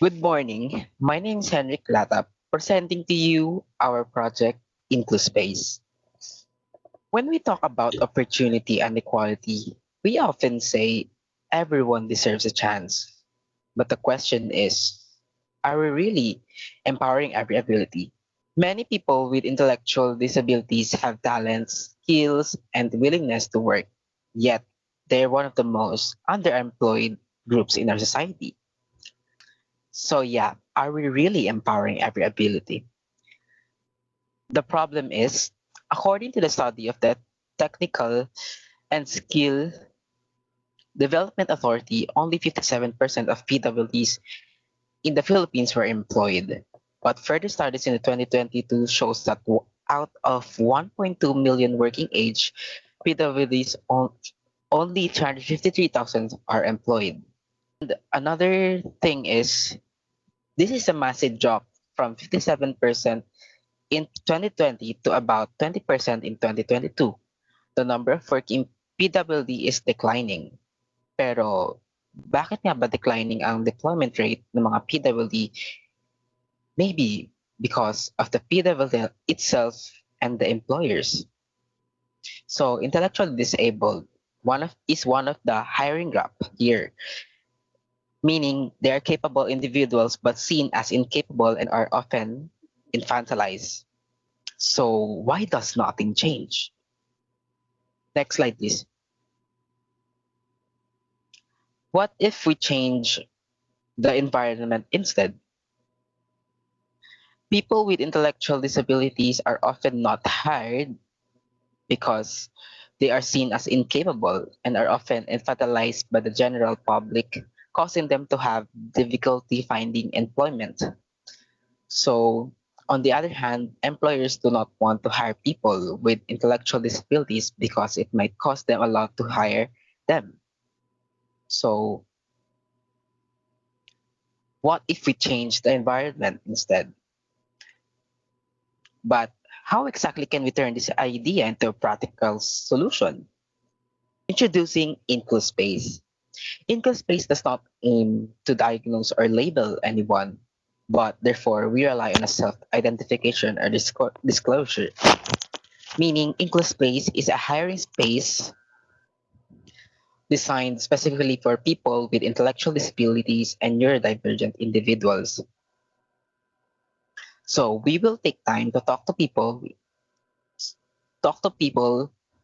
Good morning. My name is Henrik Latap, presenting to you our project IncluSpace. When we talk about opportunity and equality, we often say everyone deserves a chance. But the question is, are we really empowering every ability? Many people with intellectual disabilities have talents, skills, and willingness to work, yet they're one of the most underemployed groups in our society. So yeah, are we really empowering every ability? The problem is, according to the study of the Technical and Skill Development Authority, only 57% of PWDs in the Philippines were employed. But further studies in the 2022 shows that out of 1.2 million working age PWDs, only 353,000 are employed. And another thing is, this is a massive drop from 57% in 2020 to about 20% in 2022. The number of working PWD is declining. Pero bakit nga ba declining ang deployment rate ng mga PWD? Maybe because of the PWD itself and the employers. So intellectually disabled is one of the hiring gap here, meaning they are capable individuals but seen as incapable and are often infantilized. So why does nothing change? Next slide, please. What if we change the environment instead? People with intellectual disabilities are often not hired because they are seen as incapable and are often infantilized by the general public, causing them to have difficulty finding employment. So, on the other hand, employers do not want to hire people with intellectual disabilities because it might cost them a lot to hire them. So, what if we change the environment instead? But how exactly can we turn this idea into a practical solution? Introducing IncluSpace. IncluSpace does not aim to diagnose or label anyone, but therefore we rely on a self-identification or disclosure. Meaning, IncluSpace is a hiring space designed specifically for people with intellectual disabilities and neurodivergent individuals. So we will take time to talk to people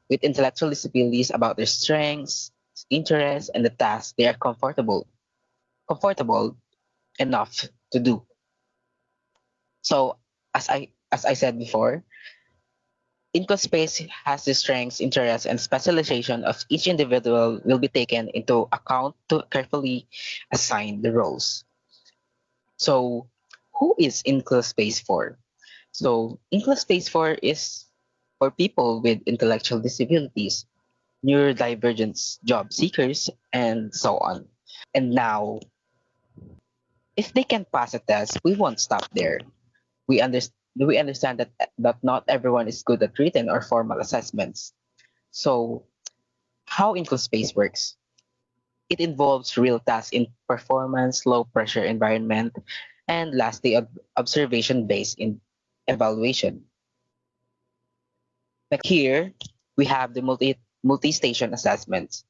with intellectual disabilities about their strengths, interests, and the tasks they are comfortable enough to do. So as I said before, IncluSpace has the strengths, interests, and specialization of each individual will be taken into account to carefully assign the roles. So who is IncluSpace for? So IncluSpace for is for people with intellectual disabilities, neurodivergent job seekers, and so on. And now, if they can pass a test, we won't stop there. We understand that not everyone is good at written or formal assessments. So, how IncluSpace works? It involves real tasks in performance, low pressure environment, and lastly, observation based in evaluation. Here, we have the multi-station assessments,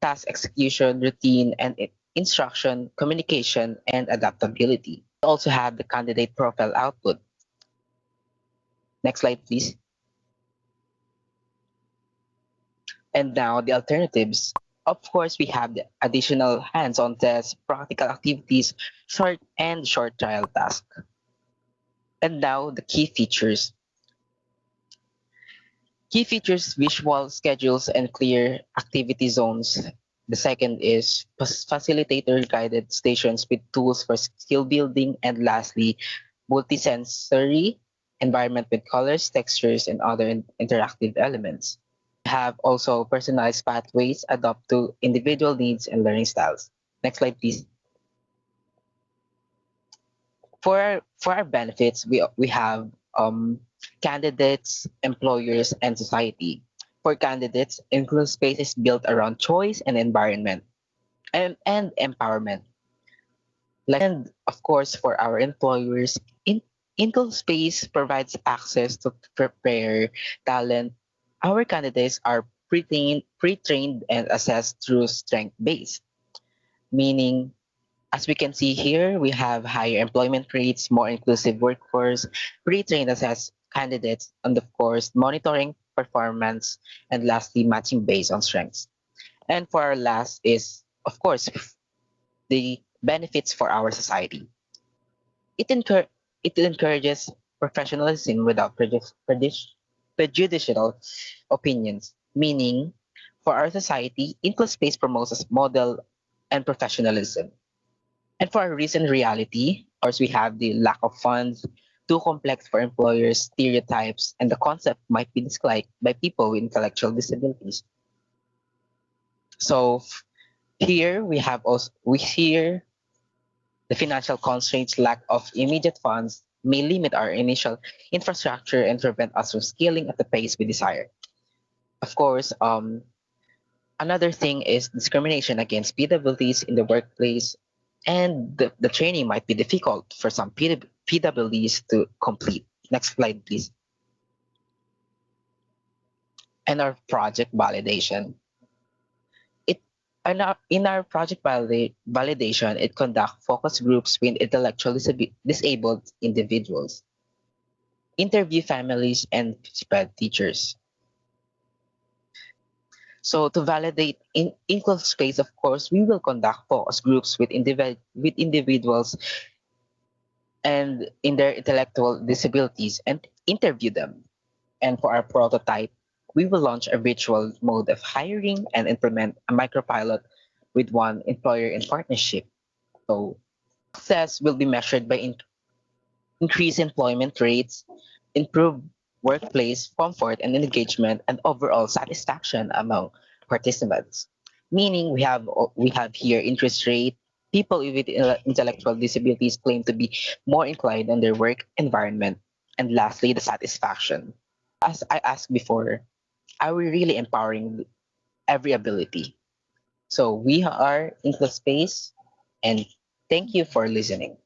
task execution, routine, and instruction, communication, and adaptability. We also have the candidate profile output. Next slide, please. And now the alternatives. Of course, we have the additional hands-on tests, practical activities, short trial tasks. And now the key features. Key features, visual schedules and clear activity zones. The second is facilitator guided stations with tools for skill building. And lastly, multisensory environment with colors, textures, and other interactive elements. We have also personalized pathways adapt to individual needs and learning styles. Next slide, please. For our benefits, we have candidates, employers, and society. For candidates, IncluSpace is built around choice and environment and empowerment. And of course, for our employers, IncluSpace provides access to prepare talent. Our candidates are pre-trained and assessed through strength-based, meaning, as we can see here, we have higher employment rates, more inclusive workforce, pre-trained assessed candidates, and of course, monitoring performance, and lastly, matching based on strengths. And for our last is, of course, the benefits for our society. It, encour- it encourages professionalism without prejudicial opinions, meaning for our society, inclusive space promotes a model and professionalism. And for our recent reality, of course, we have the lack of funds, too complex for employers, stereotypes, and the concept might be disliked by people with intellectual disabilities. So here we have also we hear the financial constraints, lack of immediate funds may limit our initial infrastructure and prevent us from scaling at the pace we desire. Of course, another thing is discrimination against PWDs in the workplace, and the training might be difficult for some PWDs to complete. Next slide, please. And our project validation. It in our project validation, it conduct focus groups with intellectually disabled individuals, interview families, and participant teachers. So to validate in IncluSpace, of course, we will conduct focus groups with individuals and in their intellectual disabilities and interview them. And for our prototype, we will launch a virtual mode of hiring and implement a micropilot with one employer in partnership. So success will be measured by increase employment rates, improve workplace comfort and engagement, and overall satisfaction among participants. Meaning we have here interest rate. People with intellectual disabilities claim to be more inclined in their work environment. And lastly, the satisfaction. As I asked before, are we really empowering every ability? So we are IncluSpace, and thank you for listening.